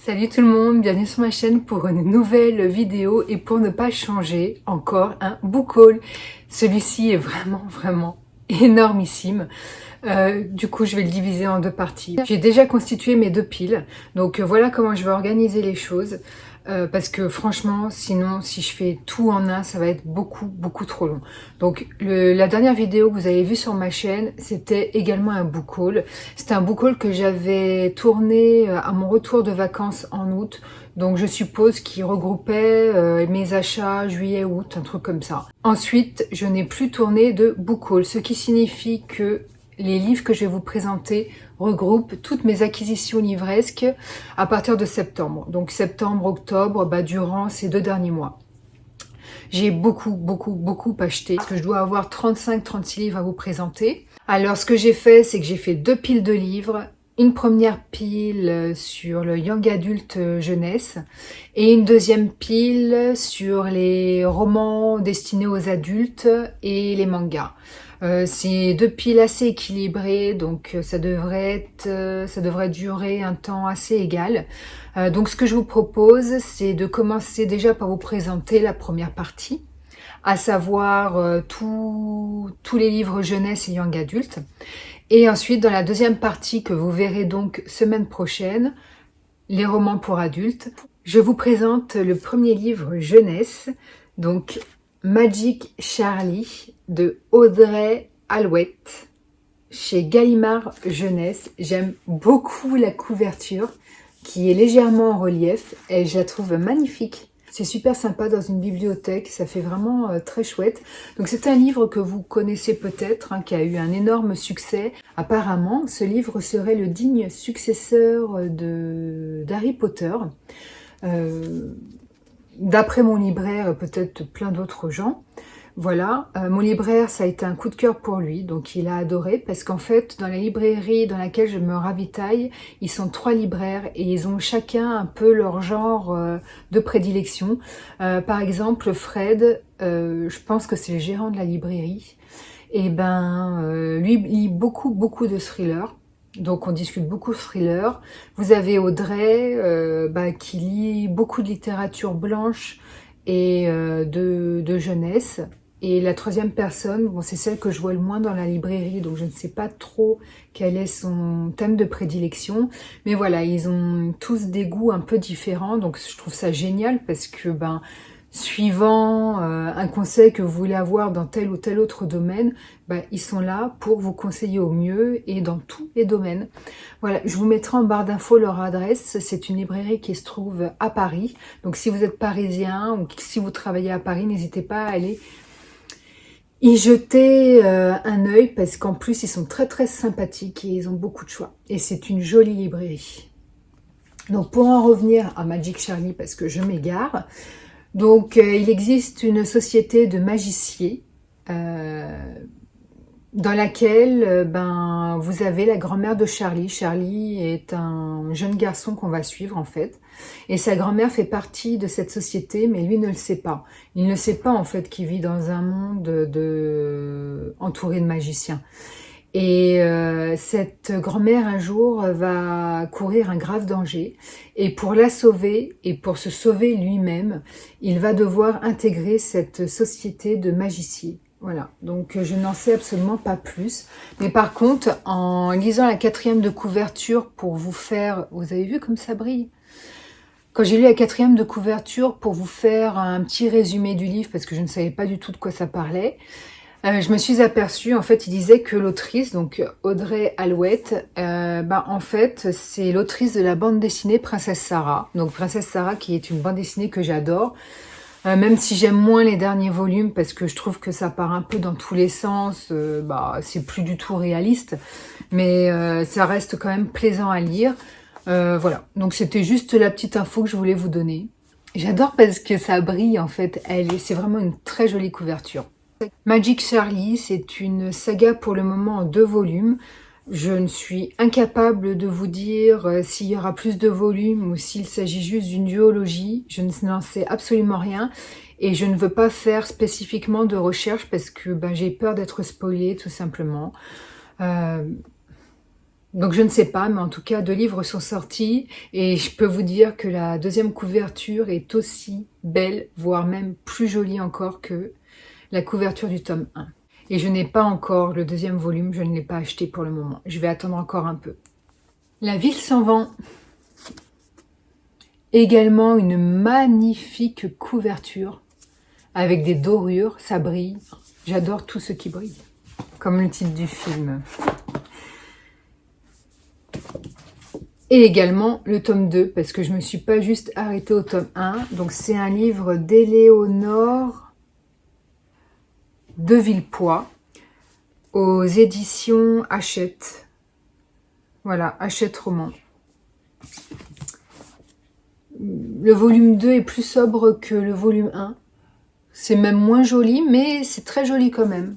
Salut tout le monde, bienvenue sur ma chaîne pour une nouvelle vidéo et pour ne pas changer, encore un book haul. Celui-ci est vraiment énormissime. Du coup, je vais le diviser en deux parties. J'ai déjà constitué mes deux piles, donc voilà comment je vais organiser les choses. Parce que franchement, sinon, si je fais tout en un, ça va être beaucoup trop long. Donc, la dernière vidéo que vous avez vue sur ma chaîne, c'était également un book haul. C'était un book haul que j'avais tourné à mon retour de vacances en août. Donc, je suppose qu'il regroupait mes achats juillet-août, un truc comme ça. Ensuite, je n'ai plus tourné de book haul, ce qui signifie que les livres que je vais vous présenter regroupent toutes mes acquisitions livresques à partir de septembre. Donc septembre, octobre, durant ces 2 derniers mois. J'ai beaucoup acheté, parce que je dois avoir 35-36 livres à vous présenter. Alors ce que j'ai fait, c'est que j'ai fait 2 piles de livres. Une première pile sur le Young Adult Jeunesse et une deuxième pile sur les romans destinés aux adultes et les mangas. C'est 2 piles assez équilibrées, donc ça devrait durer un temps assez égal. Donc ce que je vous propose, c'est de commencer déjà par vous présenter la première partie, à savoir tous les livres jeunesse et young adulte. Et ensuite, dans la deuxième partie que vous verrez donc semaine prochaine, les romans pour adultes, je vous présente le premier livre jeunesse, donc Magic Charlie de Audrey Alouette chez Gallimard Jeunesse. J'aime beaucoup la couverture qui est légèrement en relief et je la trouve magnifique. C'est super sympa dans une bibliothèque, ça fait vraiment très chouette. Donc c'est un livre que vous connaissez peut-être, qui a eu un énorme succès. Apparemment, ce livre serait le digne successeur d'Harry Potter. D'après mon libraire et peut-être plein d'autres gens. Voilà, mon libraire, ça a été un coup de cœur pour lui, donc il a adoré, parce qu'en fait, dans la librairie dans laquelle je me ravitaille, ils sont 3 libraires et ils ont chacun un peu leur genre de prédilection. Par exemple, Fred, je pense que c'est le gérant de la librairie, et lui lit beaucoup de thrillers. Donc on discute beaucoup de thrillers. Vous avez Audrey qui lit beaucoup de littérature blanche et de jeunesse. Et la troisième personne, bon, c'est celle que je vois le moins dans la librairie, donc je ne sais pas trop quel est son thème de prédilection. Mais voilà, ils ont tous des goûts un peu différents, donc je trouve ça génial parce que suivant un conseil que vous voulez avoir dans tel ou tel autre domaine, ils sont là pour vous conseiller au mieux et dans tous les domaines. Voilà, je vous mettrai en barre d'infos leur adresse. C'est une librairie qui se trouve à Paris. Donc si vous êtes parisien ou si vous travaillez à Paris, n'hésitez pas à aller y jeter un œil parce qu'en plus ils sont très sympathiques et ils ont beaucoup de choix. Et c'est une jolie librairie. Donc pour en revenir à Magic Charlie, parce que je m'égare, donc il existe une société de magiciens dans laquelle vous avez la grand-mère de Charlie. Charlie est un jeune garçon qu'on va suivre en fait. Et sa grand-mère fait partie de cette société, mais lui ne le sait pas. Il ne sait pas en fait qu'il vit dans un monde entouré de magiciens. Et cette grand-mère un jour va courir un grave danger. Et pour la sauver et pour se sauver lui-même, il va devoir intégrer cette société de magiciens. Voilà, donc je n'en sais absolument pas plus. Mais par contre, en lisant la 4e de couverture pour vous faire... Vous avez vu comme ça brille? Quand j'ai lu la 4e de couverture pour vous faire un petit résumé du livre, parce que je ne savais pas du tout de quoi ça parlait, je me suis aperçue, en fait, il disait que l'autrice, donc Audrey Alouette, en fait, c'est l'autrice de la bande dessinée Princesse Sarah. Donc Princesse Sarah qui est une bande dessinée que j'adore. Même si j'aime moins les derniers volumes parce que je trouve que ça part un peu dans tous les sens, c'est plus du tout réaliste, mais ça reste quand même plaisant à lire. Voilà, donc c'était juste la petite info que je voulais vous donner. J'adore parce que ça brille en fait, c'est vraiment une très jolie couverture. Magic Charlie, c'est une saga pour le moment en 2 volumes. Je ne suis incapable de vous dire s'il y aura plus de volumes ou s'il s'agit juste d'une duologie. Je n'en sais absolument rien et je ne veux pas faire spécifiquement de recherche parce que j'ai peur d'être spoilée tout simplement. Donc je ne sais pas, mais en tout cas, 2 livres sont sortis et je peux vous dire que la deuxième couverture est aussi belle, voire même plus jolie encore que la couverture du tome 1. Et je n'ai pas encore le deuxième volume, je ne l'ai pas acheté pour le moment. Je vais attendre encore un peu. La ville s'en vend. Également une magnifique couverture avec des dorures, ça brille. J'adore tout ce qui brille, comme le titre du film. Et également le tome 2, parce que je ne me suis pas juste arrêtée au tome 1. Donc c'est un livre d'Éléonore de Villepoix, aux éditions Hachette. Voilà, Hachette Roman. Le volume 2 est plus sobre que le volume 1. C'est même moins joli, mais c'est très joli quand même.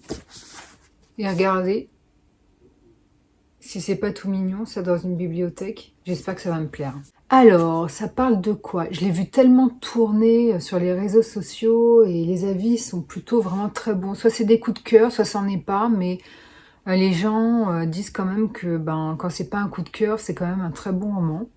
Et regardez, si c'est pas tout mignon, ça dans une bibliothèque. J'espère que ça va me plaire. Alors, ça parle de quoi? Je l'ai vu tellement tourner sur les réseaux sociaux et les avis sont plutôt vraiment très bons. Soit c'est des coups de cœur, soit ça n'en est pas, mais les gens disent quand même que quand c'est pas un coup de cœur, c'est quand même un très bon roman.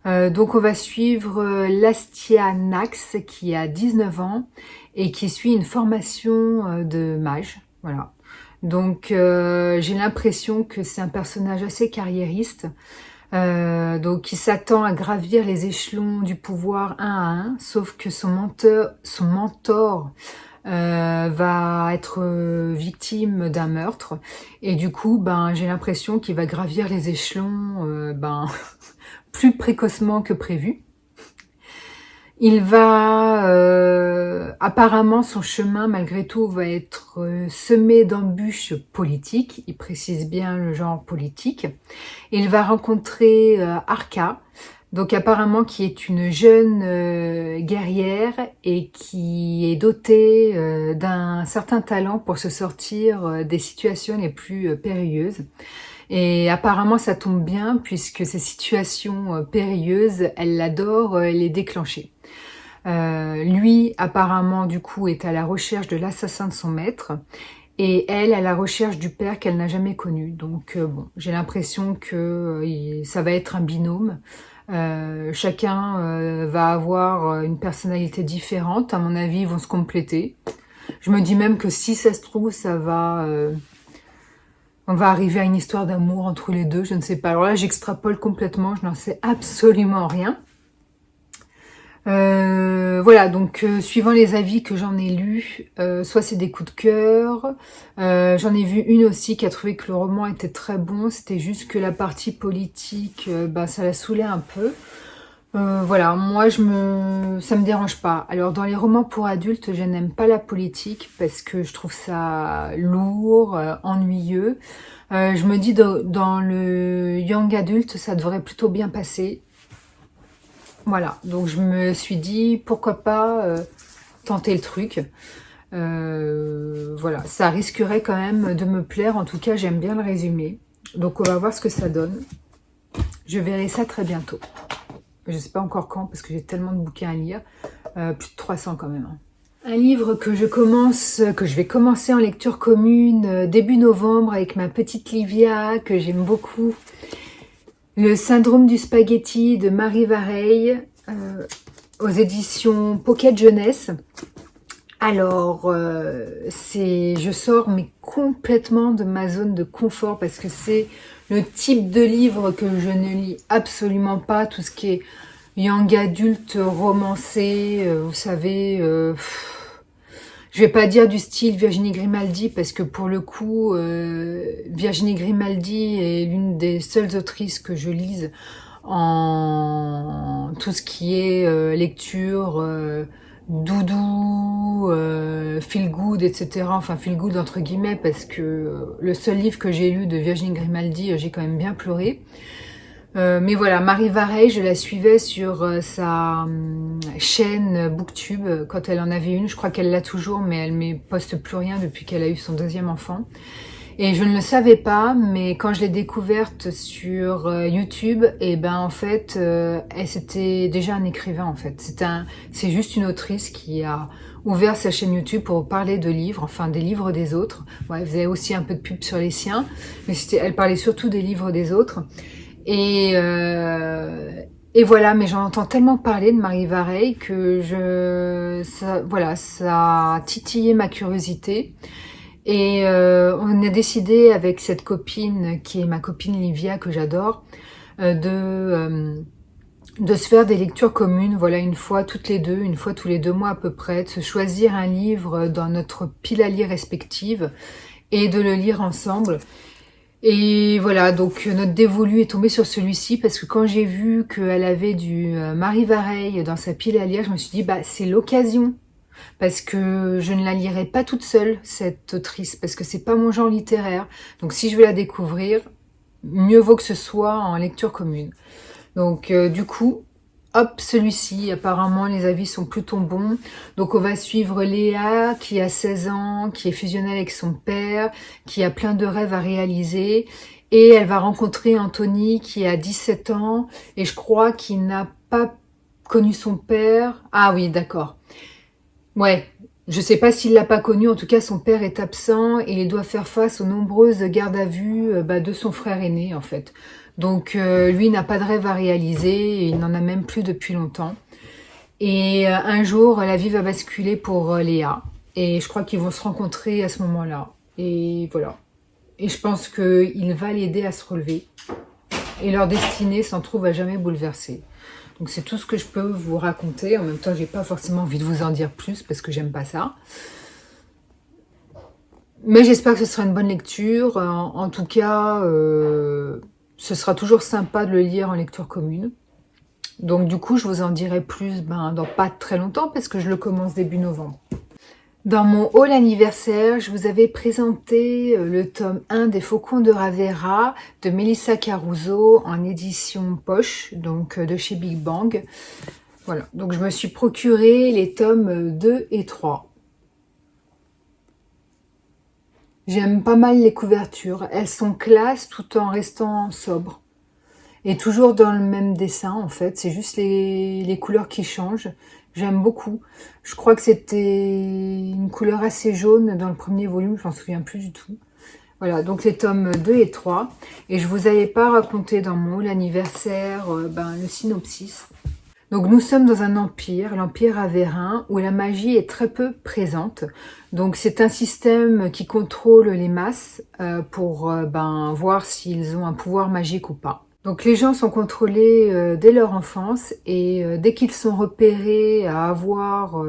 Donc on va suivre Lastia Nax qui a 19 ans et qui suit une formation de mage. Voilà. Donc j'ai l'impression que c'est un personnage assez carriériste. Donc qui s'attend à gravir les échelons du pouvoir un à un, sauf que son mentor va être victime d'un meurtre et du coup j'ai l'impression qu'il va gravir les échelons plus précocement que prévu. Il va apparemment son chemin malgré tout va être semé d'embûches politiques, il précise bien le genre politique. Il va rencontrer Arca, donc apparemment qui est une jeune guerrière et qui est dotée d'un certain talent pour se sortir des situations les plus périlleuses. Et apparemment ça tombe bien puisque ces situations périlleuses, elle adore les déclencher. Lui apparemment du coup est à la recherche de l'assassin de son maître et elle à la recherche du père qu'elle n'a jamais connu. Donc bon, j'ai l'impression que ça va être un binôme. Chacun va avoir une personnalité différente, à mon avis ils vont se compléter. Je me dis même que si ça se trouve on va arriver à une histoire d'amour entre les deux, je ne sais pas. Alors là, j'extrapole complètement, je n'en sais absolument rien. Voilà, donc suivant les avis que j'en ai lus, soit c'est des coups de cœur, j'en ai vu une aussi qui a trouvé que le roman était très bon, c'était juste que la partie politique, ça la saoulait un peu. Voilà, moi ça me dérange pas. Alors dans les romans pour adultes, je n'aime pas la politique parce que je trouve ça lourd, ennuyeux. Je me dis dans le young adulte, ça devrait plutôt bien passer. Voilà, donc je me suis dit pourquoi pas tenter le truc. Voilà, ça risquerait quand même de me plaire. En tout cas, j'aime bien le résumé. Donc on va voir ce que ça donne. Je verrai ça très bientôt. Je ne sais pas encore quand parce que j'ai tellement de bouquins à lire. Plus de 300 quand même. Un livre que je vais commencer en lecture commune début novembre avec ma petite Livia que j'aime beaucoup. Le syndrome du spaghetti de Marie Vareille aux éditions Pocket Jeunesse. Alors, je sors mais complètement de ma zone de confort parce que c'est le type de livre que je ne lis absolument pas, tout ce qui est young adulte romancé, vous savez, je vais pas dire du style Virginie Grimaldi parce que pour le coup, Virginie Grimaldi est l'une des seules autrices que je lise en tout ce qui est lecture doudou, feel good, etc. Enfin, feel good entre guillemets, parce que le seul livre que j'ai lu de Virginie Grimaldi, j'ai quand même bien pleuré. Mais voilà, Marie Vareille, je la suivais sur sa chaîne Booktube quand elle en avait une. Je crois qu'elle l'a toujours, mais elle ne poste plus rien depuis qu'elle a eu son deuxième enfant. Et je ne le savais pas, mais quand je l'ai découverte sur YouTube, et ben en fait, c'était déjà un écrivain en fait. C'est juste une autrice qui a ouvert sa chaîne YouTube pour parler de livres, enfin des livres des autres. Bon, elle faisait aussi un peu de pub sur les siens, mais elle parlait surtout des livres des autres. Et, euh, et voilà, mais j'en entends tellement parler de Marie Vareille que voilà, ça a titillé ma curiosité. Et on a décidé avec cette copine, qui est ma copine Livia, que j'adore, de se faire des lectures communes, voilà, une fois toutes les deux, une fois tous les 2 mois à peu près, de se choisir un livre dans notre pile à lire respective et de le lire ensemble. Et voilà, donc notre dévolu est tombé sur celui-ci parce que quand j'ai vu qu'elle avait du Marie Vareille dans sa pile à lire, je me suis dit, bah c'est l'occasion. Parce que je ne la lirai pas toute seule, cette autrice, parce que c'est pas mon genre littéraire. Donc si je veux la découvrir, mieux vaut que ce soit en lecture commune. Donc du coup, hop, celui-ci, apparemment les avis sont plutôt bons. Donc on va suivre Léa, qui a 16 ans, qui est fusionnelle avec son père, qui a plein de rêves à réaliser. Et elle va rencontrer Anthony, qui a 17 ans, et je crois qu'il n'a pas connu son père. Ah oui, d'accord. Ouais, je sais pas s'il l'a pas connu, en tout cas son père est absent et il doit faire face aux nombreuses gardes à vue de son frère aîné en fait. Donc lui n'a pas de rêve à réaliser et il n'en a même plus depuis longtemps. Et un jour, la vie va basculer pour Léa et je crois qu'ils vont se rencontrer à ce moment-là. Et voilà. Et je pense qu'il va l'aider à se relever et leur destinée s'en trouve à jamais bouleversée. Donc c'est tout ce que je peux vous raconter. En même temps, j'ai pas forcément envie de vous en dire plus parce que j'aime pas ça. Mais j'espère que ce sera une bonne lecture. En tout cas, ce sera toujours sympa de le lire en lecture commune. Donc du coup, je vous en dirai plus dans pas très longtemps parce que je le commence début novembre. Dans mon haul anniversaire, je vous avais présenté le tome 1 des Faucons de Ravera de Melissa Caruso en édition poche, donc de chez Big Bang. Voilà, donc je me suis procuré les tomes 2 et 3. J'aime pas mal les couvertures, elles sont classe tout en restant sobres. Et toujours dans le même dessin en fait, c'est juste les couleurs qui changent. J'aime beaucoup. Je crois que c'était une couleur assez jaune dans le premier volume, je m'en souviens plus du tout. Voilà, donc les tomes 2 et 3. Et je vous avais pas raconté dans mon haul anniversaire le synopsis. Donc nous sommes dans un empire, l'empire Avérin, où la magie est très peu présente. Donc c'est un système qui contrôle les masses pour voir s'ils ont un pouvoir magique ou pas. Donc les gens sont contrôlés dès leur enfance et dès qu'ils sont repérés à avoir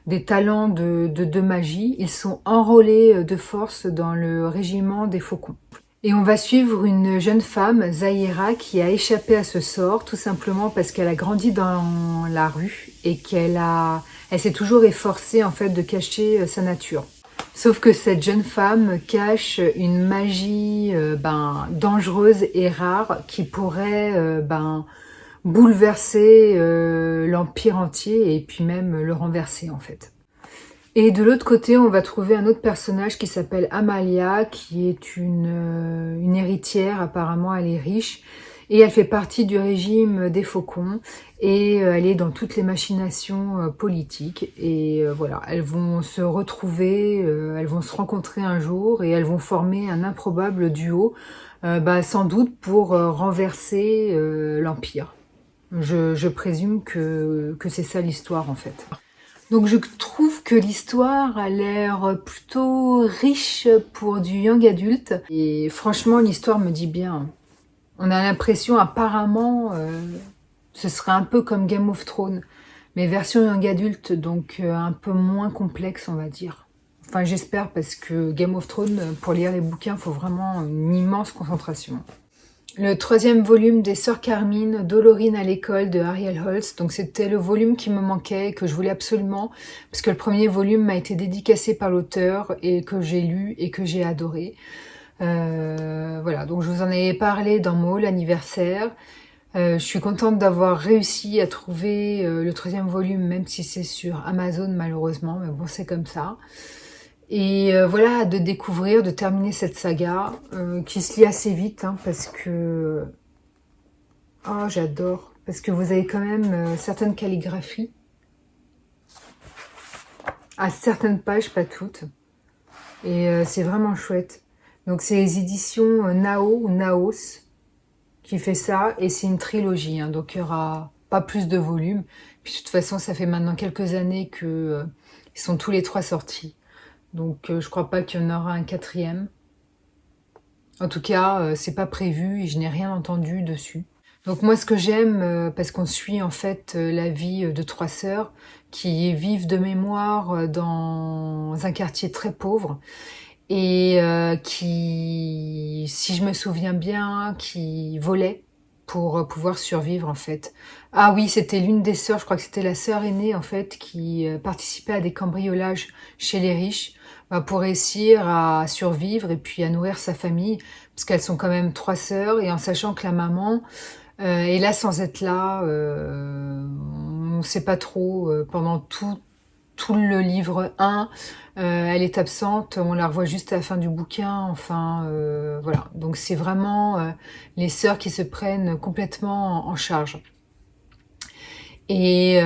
des talents de magie, ils sont enrôlés de force dans le régiment des faucons. Et on va suivre une jeune femme, Zahira, qui a échappé à ce sort, tout simplement parce qu'elle a grandi dans la rue et elle s'est toujours efforcée en fait de cacher sa nature. Sauf que cette jeune femme cache une magie dangereuse et rare qui pourrait bouleverser l'empire entier et puis même le renverser en fait. Et de l'autre côté, on va trouver un autre personnage qui s'appelle Amalia, qui est une héritière, apparemment elle est riche, et elle fait partie du régime des Faucons, et elle est dans toutes les machinations politiques, et voilà, elles vont se retrouver, elles vont se rencontrer un jour, et elles vont former un improbable duo, sans doute pour renverser l'Empire. Je présume que c'est ça l'histoire en fait. Donc je trouve que l'histoire a l'air plutôt riche pour du young adulte. Et franchement, l'histoire me dit bien. On a l'impression apparemment, ce serait un peu comme Game of Thrones, mais version young adulte, donc un peu moins complexe on va dire. Enfin j'espère parce que Game of Thrones, pour lire les bouquins, il faut vraiment une immense concentration. Le 3e volume des Sœurs Carmine, Dolorine à l'école de Ariel Holz. Donc c'était le volume qui me manquait, que je voulais absolument, parce que le premier volume m'a été dédicacé par l'auteur et que j'ai lu et que j'ai adoré. Voilà, donc je vous en ai parlé dans mon haul anniversaire. Je suis contente d'avoir réussi à trouver le 3e volume, même si c'est sur Amazon malheureusement, mais bon c'est comme ça. Et voilà, de découvrir, de terminer cette saga qui se lit assez vite hein, parce que... Oh, j'adore. Parce que vous avez quand même certaines calligraphies à certaines pages, pas toutes. Et c'est vraiment chouette. Donc c'est les éditions Nao ou Naos qui fait ça. Et c'est une trilogie. Hein, donc il n'y aura pas plus de volumes. Puis de toute façon, ça fait maintenant quelques années que ils sont tous les trois sortis. Donc je crois pas qu'il y en aura un quatrième. En tout cas, c'est pas prévu et je n'ai rien entendu dessus. Donc moi, ce que j'aime, parce qu'on suit en fait la vie de trois sœurs qui vivent de mémoire dans un quartier très pauvre et qui, si je me souviens bien, qui volaient pour pouvoir survivre en fait. Ah oui, c'était l'une des sœurs, je crois que c'était la sœur aînée en fait, qui participait à des cambriolages chez les riches pour réussir à survivre et puis à nourrir sa famille, parce qu'elles sont quand même trois sœurs et en sachant que la maman est là sans être là, on ne sait pas trop pendant tout le livre 1, elle est absente, on la revoit juste à la fin du bouquin, enfin voilà. Donc c'est vraiment les sœurs qui se prennent complètement en charge. Et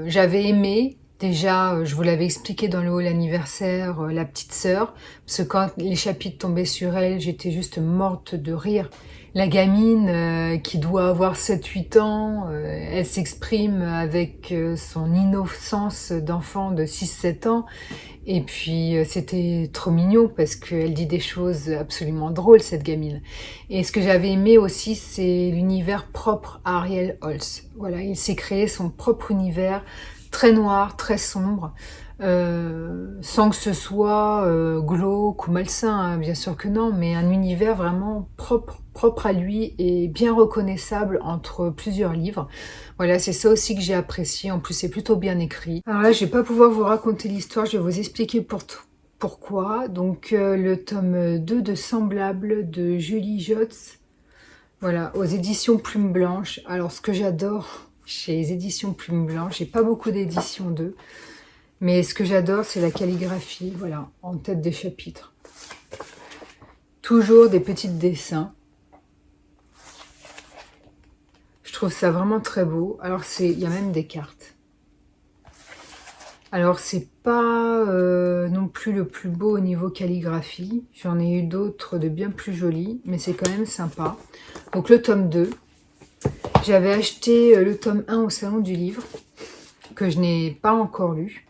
j'avais aimé, déjà, je vous l'avais expliqué dans le hall anniversaire, la petite sœur, parce que quand les chapitres tombaient sur elle, j'étais juste morte de rire. La gamine qui doit avoir 7-8 ans, elle s'exprime avec son innocence d'enfant de 6-7 ans. Et puis c'était trop mignon parce qu'elle dit des choses absolument drôles, cette gamine. Et ce que j'avais aimé aussi, c'est l'univers propre à Ariel Holz. Voilà, il s'est créé son propre univers, très noir, très sombre, sans que ce soit glauque ou malsain, hein, bien sûr que non, mais un univers vraiment propre à lui et bien reconnaissable entre plusieurs livres. Voilà, c'est ça aussi que j'ai apprécié. En plus, c'est plutôt bien écrit. Alors là, je vais pas pouvoir vous raconter l'histoire. Je vais vous expliquer pourquoi. Donc, le tome 2 de Semblable de Julie Jotz. Voilà, aux éditions Plume Blanche. Alors, ce que j'adore chez les éditions Plume Blanche, j'ai pas beaucoup d'éditions d'eux. Mais ce que j'adore, c'est la calligraphie. Voilà, en tête des chapitres. Toujours des petits dessins. Je trouve ça vraiment très beau. Alors, il y a même des cartes. Alors, c'est pas non plus le plus beau au niveau calligraphie. J'en ai eu d'autres de bien plus jolis, mais c'est quand même sympa. Donc, le tome 2. J'avais acheté le tome 1 au Salon du Livre, que je n'ai pas encore lu.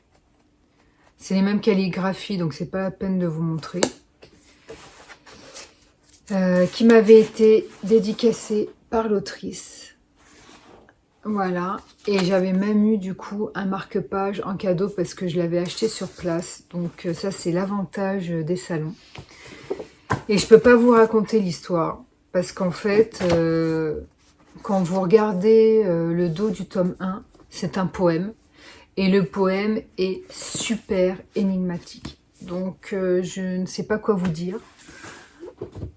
C'est les mêmes calligraphies, donc c'est pas la peine de vous montrer. Qui m'avait été dédicacé par l'autrice. Voilà, et j'avais même eu du coup un marque-page en cadeau parce que je l'avais acheté sur place. Donc ça, c'est l'avantage des salons. Et je peux pas vous raconter l'histoire parce qu'en fait, quand vous regardez le dos du tome 1, c'est un poème. Et le poème est super énigmatique. Donc je ne sais pas quoi vous dire.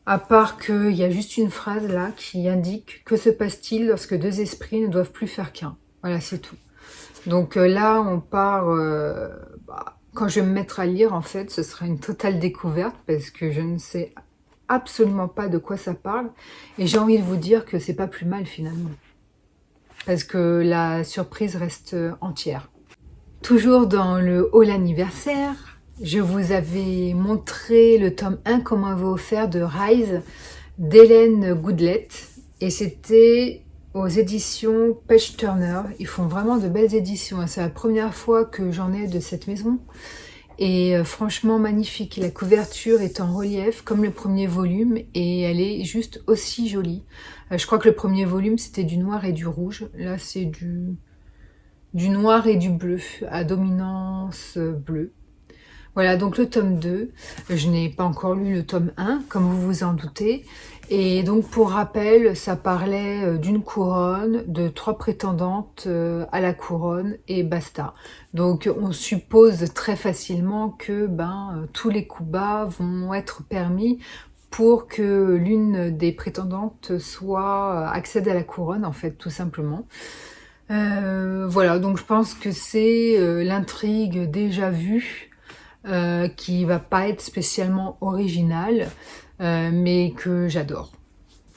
À part qu'il y a juste une phrase là qui indique « Que se passe-t-il lorsque deux esprits ne doivent plus faire qu'un ?» Voilà, c'est tout. Donc là, on part... quand je vais me mettre à lire, en fait, ce sera une totale découverte parce que je ne sais absolument pas de quoi ça parle. Et j'ai envie de vous dire que c'est pas plus mal finalement. Parce que la surprise reste entière. Toujours dans le hall anniversaire, je vous avais montré le tome 1 qu'on m'avait offert de Rise d'Hélène Goodlet. Et c'était aux éditions Page Turner. Ils font vraiment de belles éditions. C'est la première fois que j'en ai de cette maison. Et franchement magnifique. La couverture est en relief comme le premier volume. Et elle est juste aussi jolie. Je crois que le premier volume c'était du noir et du rouge. Là c'est du noir et du bleu à dominance bleue. Voilà, donc le tome 2, je n'ai pas encore lu le tome 1, comme vous vous en doutez. Et donc, pour rappel, ça parlait d'une couronne, de 3 prétendantes à la couronne, et basta. Donc, on suppose très facilement que tous les coups bas vont être permis pour que l'une des prétendantes accède à la couronne, en fait, tout simplement. Voilà, donc je pense que c'est l'intrigue déjà vue, qui va pas être spécialement original, mais que j'adore.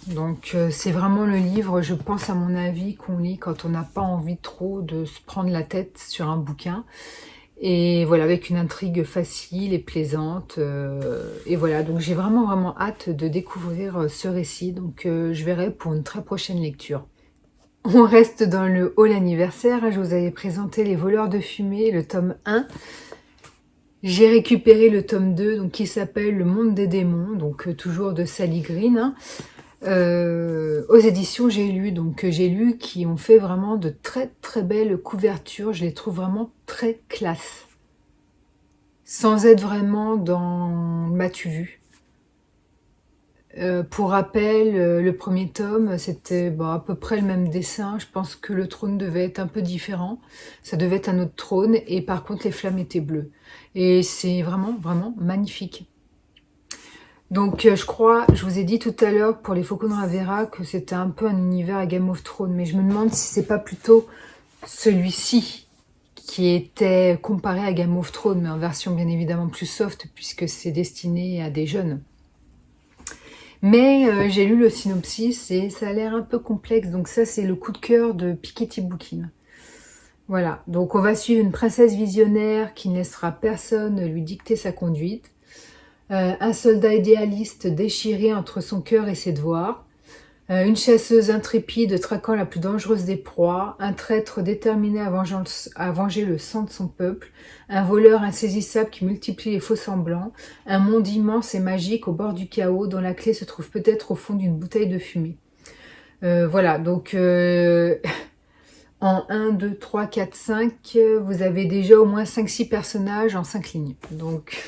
Donc c'est vraiment le livre, je pense à mon avis, qu'on lit quand on n'a pas envie trop de se prendre la tête sur un bouquin. Et voilà, avec une intrigue facile et plaisante. Et voilà, donc j'ai vraiment hâte de découvrir ce récit. Donc je verrai pour une très prochaine lecture. On reste dans le hall anniversaire. Je vous avais présenté Les Voleurs de Fumée, le tome 1. J'ai récupéré le tome 2, donc, qui s'appelle Le Monde des Démons, donc toujours de Sally Green. Hein. Aux éditions J'ai lu, donc J'ai lu, qui ont fait vraiment de très belles couvertures. Je les trouve vraiment très classe. Sans être vraiment dans m'as-tu vu. Pour rappel, le premier tome, c'était à peu près le même dessin. Je pense que le trône devait être un peu différent. Ça devait être un autre trône. Et par contre, les flammes étaient bleues. Et c'est vraiment magnifique. Donc, je crois, je vous ai dit tout à l'heure, pour les Faucons de Ravera, que c'était un peu un univers à Game of Thrones. Mais je me demande si c'est pas plutôt celui-ci qui était comparé à Game of Thrones, mais en version bien évidemment plus soft, puisque c'est destiné à des jeunes. Mais j'ai lu le synopsis et ça a l'air un peu complexe. Donc ça, c'est le coup de cœur de Piketty Bookin. Voilà, donc on va suivre une princesse visionnaire qui ne laissera personne lui dicter sa conduite. Un soldat idéaliste déchiré entre son cœur et ses devoirs. Une chasseuse intrépide traquant la plus dangereuse des proies, un traître déterminé à venger le sang de son peuple, un voleur insaisissable qui multiplie les faux semblants, un monde immense et magique au bord du chaos dont la clé se trouve peut-être au fond d'une bouteille de fumée. Voilà, donc en 1, 2, 3, 4, 5, vous avez déjà au moins 5-6 personnages en 5 lignes. Donc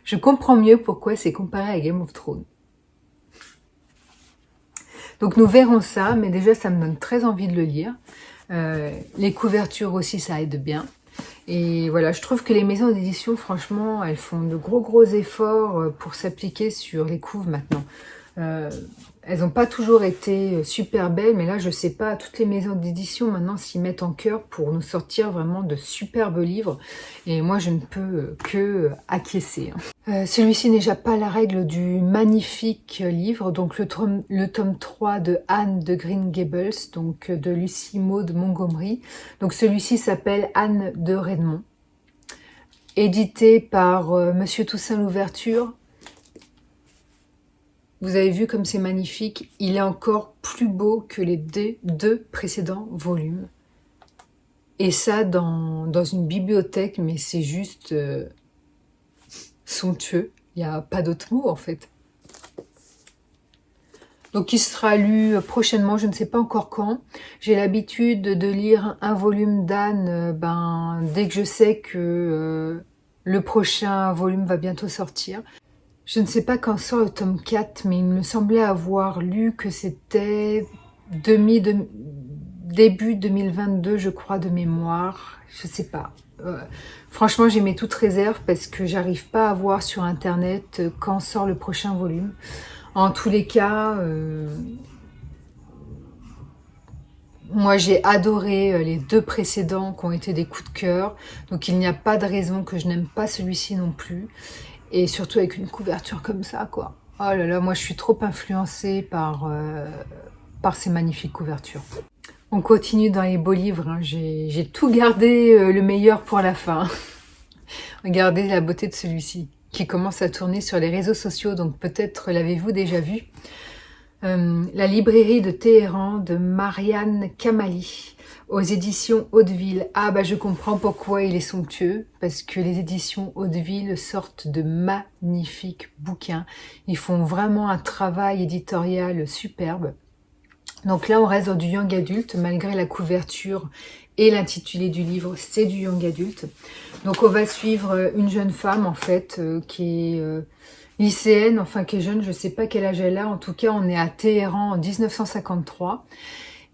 je comprends mieux pourquoi c'est comparé à Game of Thrones. Donc nous verrons ça, mais déjà ça me donne très envie de le lire. Les couvertures aussi, ça aide bien. Et voilà, je trouve que les maisons d'édition, franchement, elles font de gros efforts pour s'appliquer sur les couves maintenant. Elles n'ont pas toujours été super belles, mais là, je sais pas, toutes les maisons d'édition maintenant s'y mettent en cœur pour nous sortir vraiment de superbes livres. Et moi, je ne peux que acquiescer. Celui-ci n'est déjà pas la règle du magnifique livre, donc le tome 3 de Anne de Green Gables, donc de Lucie Maud Montgomery. Donc celui-ci s'appelle Anne de Redmond, édité par Monsieur Toussaint Louverture. Vous avez vu comme c'est magnifique, il est encore plus beau que les deux précédents volumes. Et ça dans une bibliothèque, mais c'est juste somptueux. Il n'y a pas d'autre mot en fait. Donc il sera lu prochainement, je ne sais pas encore quand. J'ai l'habitude de lire un volume d'Anne dès que je sais que le prochain volume va bientôt sortir. Je ne sais pas quand sort le tome 4, mais il me semblait avoir lu que c'était début 2022, je crois, de mémoire. Je sais pas. Franchement, j'ai mis toute réserve parce que j'arrive pas à voir sur Internet quand sort le prochain volume. En tous les cas, moi j'ai adoré les deux précédents qui ont été des coups de cœur. Donc il n'y a pas de raison que je n'aime pas celui-ci non plus. Et surtout avec une couverture comme ça, quoi. Oh là là, moi je suis trop influencée par ces magnifiques couvertures. On continue dans les beaux livres, hein. J'ai tout gardé le meilleur pour la fin. Regardez la beauté de celui-ci, qui commence à tourner sur les réseaux sociaux, donc peut-être l'avez-vous déjà vu. La librairie de Téhéran de Marianne Kamali, aux éditions Hauteville. Ah bah je comprends pourquoi il est somptueux, parce que les éditions Hauteville sortent de magnifiques bouquins. Ils font vraiment un travail éditorial superbe. Donc là on reste dans du young adulte, malgré la couverture et l'intitulé du livre, c'est du young adulte. Donc on va suivre une jeune femme en fait, qui est lycéenne, enfin qui est jeune, je sais pas quel âge elle a, en tout cas on est à Téhéran en 1953.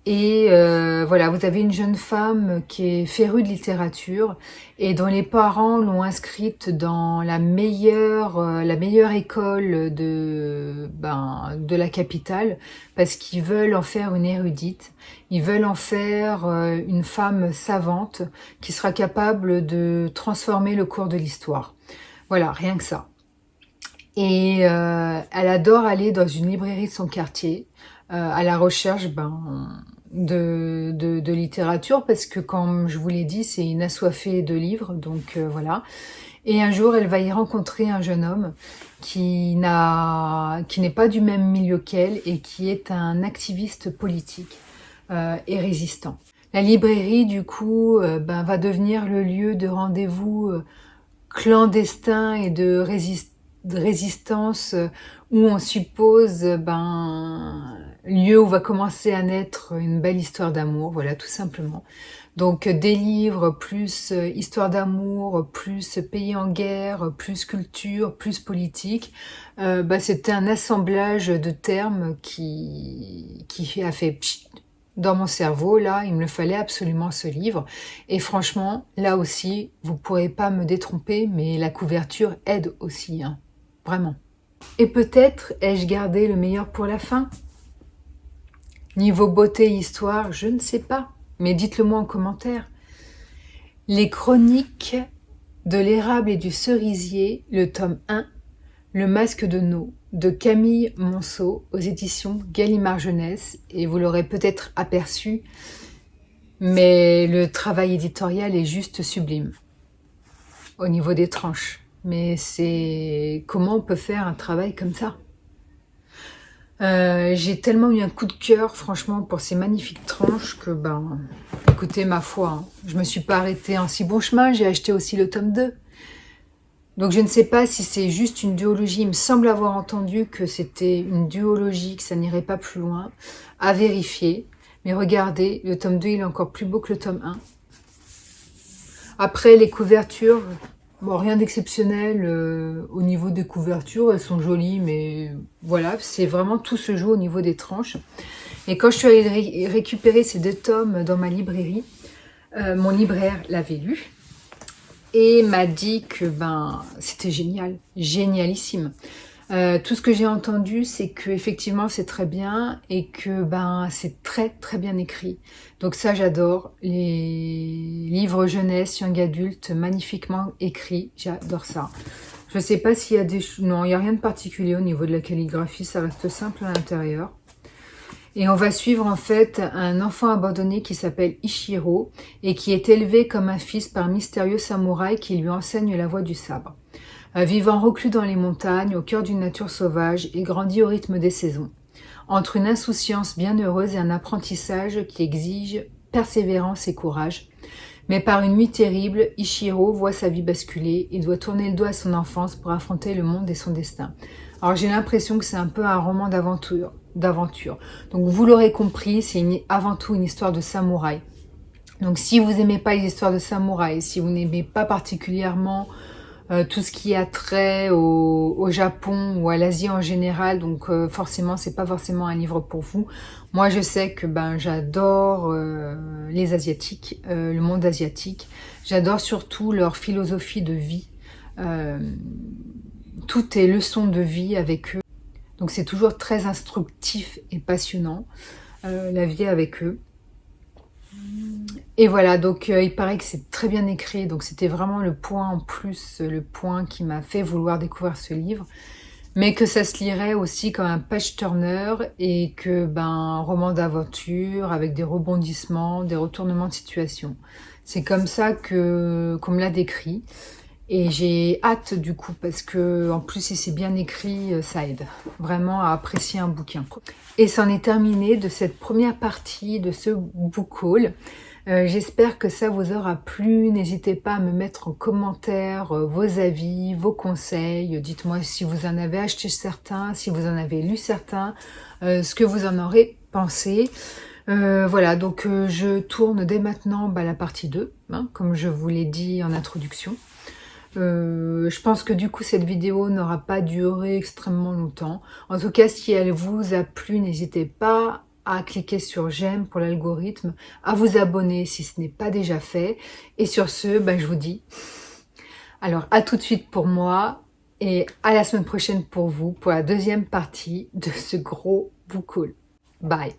Et voilà, vous avez une jeune femme qui est férue de littérature et dont les parents l'ont inscrite dans la meilleure école de la capitale parce qu'ils veulent en faire une érudite. Ils veulent en faire une femme savante qui sera capable de transformer le cours de l'histoire. Voilà, rien que ça. Et elle adore aller dans une librairie de son quartier à la recherche de littérature parce que, comme je vous l'ai dit, c'est une assoiffée de livres, donc voilà. Et un jour, elle va y rencontrer un jeune homme qui n'est pas du même milieu qu'elle et qui est un activiste politique et résistant. La librairie, du coup, va devenir le lieu de rendez-vous clandestin et de résistance où on suppose lieu où va commencer à naître une belle histoire d'amour, voilà, tout simplement. Donc des livres, plus histoire d'amour, plus pays en guerre, plus culture, plus politique. C'était un assemblage de termes qui a fait pchit dans mon cerveau. Là, il me fallait absolument ce livre. Et franchement, là aussi, vous pourrez pas me détromper, mais la couverture aide aussi, hein, vraiment. Et peut-être ai-je gardé le meilleur pour la fin? Niveau beauté et histoire, je ne sais pas, mais dites-le moi en commentaire. Les chroniques de l'érable et du cerisier, le tome 1, Le masque de No, de Camille Monceau, aux éditions Gallimard Jeunesse, et vous l'aurez peut-être aperçu, mais le travail éditorial est juste sublime, au niveau des tranches. Mais c'est... Comment on peut faire un travail comme ça? J'ai tellement eu un coup de cœur, franchement, pour ces magnifiques tranches que, écoutez, ma foi, hein, je me suis pas arrêtée en si bon chemin, j'ai acheté aussi le tome 2. Donc je ne sais pas si c'est juste une duologie, il me semble avoir entendu que c'était une duologie, que ça n'irait pas plus loin, à vérifier. Mais regardez, le tome 2, il est encore plus beau que le tome 1. Après, les couvertures, bon, rien d'exceptionnel au niveau des couvertures, elles sont jolies, mais voilà, c'est vraiment tout se joue au niveau des tranches. Et quand je suis allée récupérer ces 2 tomes dans ma librairie, mon libraire l'avait lu et m'a dit que c'était génial, génialissime. Tout ce que j'ai entendu, c'est que effectivement c'est très bien et que c'est très très bien écrit. Donc ça j'adore, les livres jeunesse, young adulte, magnifiquement écrits, j'adore ça. Je sais pas s'il y a des... Non, il n'y a rien de particulier au niveau de la calligraphie, ça reste simple à l'intérieur. Et on va suivre en fait un enfant abandonné qui s'appelle Ichiro et qui est élevé comme un fils par un mystérieux samouraï qui lui enseigne la voie du sabre. Vivant reclus dans les montagnes, au cœur d'une nature sauvage, il grandit au rythme des saisons, entre une insouciance bienheureuse et un apprentissage qui exige persévérance et courage. Mais par une nuit terrible, Ichiro voit sa vie basculer, il doit tourner le dos à son enfance pour affronter le monde et son destin. Alors j'ai l'impression que c'est un peu un roman d'aventure. Donc vous l'aurez compris, c'est avant tout une histoire de samouraï. Donc si vous n'aimez pas les histoires de samouraï, si vous n'aimez pas particulièrement tout ce qui a trait au Japon ou à l'Asie en général, donc forcément c'est pas forcément un livre pour vous. Moi je sais que j'adore les Asiatiques, le monde asiatique. J'adore surtout leur philosophie de vie. Tout est leçon de vie avec eux. Donc c'est toujours très instructif et passionnant, la vie avec eux. Et voilà, donc il paraît que c'est très bien écrit, donc c'était vraiment le point en plus, le point qui m'a fait vouloir découvrir ce livre. Mais que ça se lirait aussi comme un page-turner et que un roman d'aventure avec des rebondissements, des retournements de situation. C'est comme ça qu'on me l'a décrit. Et j'ai hâte du coup parce que en plus si c'est bien écrit, ça aide vraiment à apprécier un bouquin. Et c'en est terminé de cette première partie de ce book haul. J'espère que ça vous aura plu. N'hésitez pas à me mettre en commentaire vos avis, vos conseils. Dites-moi si vous en avez acheté certains, si vous en avez lu certains, ce que vous en aurez pensé. Voilà, donc je tourne dès maintenant la partie 2, hein, comme je vous l'ai dit en introduction. Je pense que du coup cette vidéo n'aura pas duré extrêmement longtemps. En tout cas, si elle vous a plu, n'hésitez pas à cliquer sur j'aime pour l'algorithme, à vous abonner si ce n'est pas déjà fait. Et sur ce, je vous dis alors à tout de suite pour moi et à la semaine prochaine pour vous pour la deuxième partie de ce gros book haul. Bye.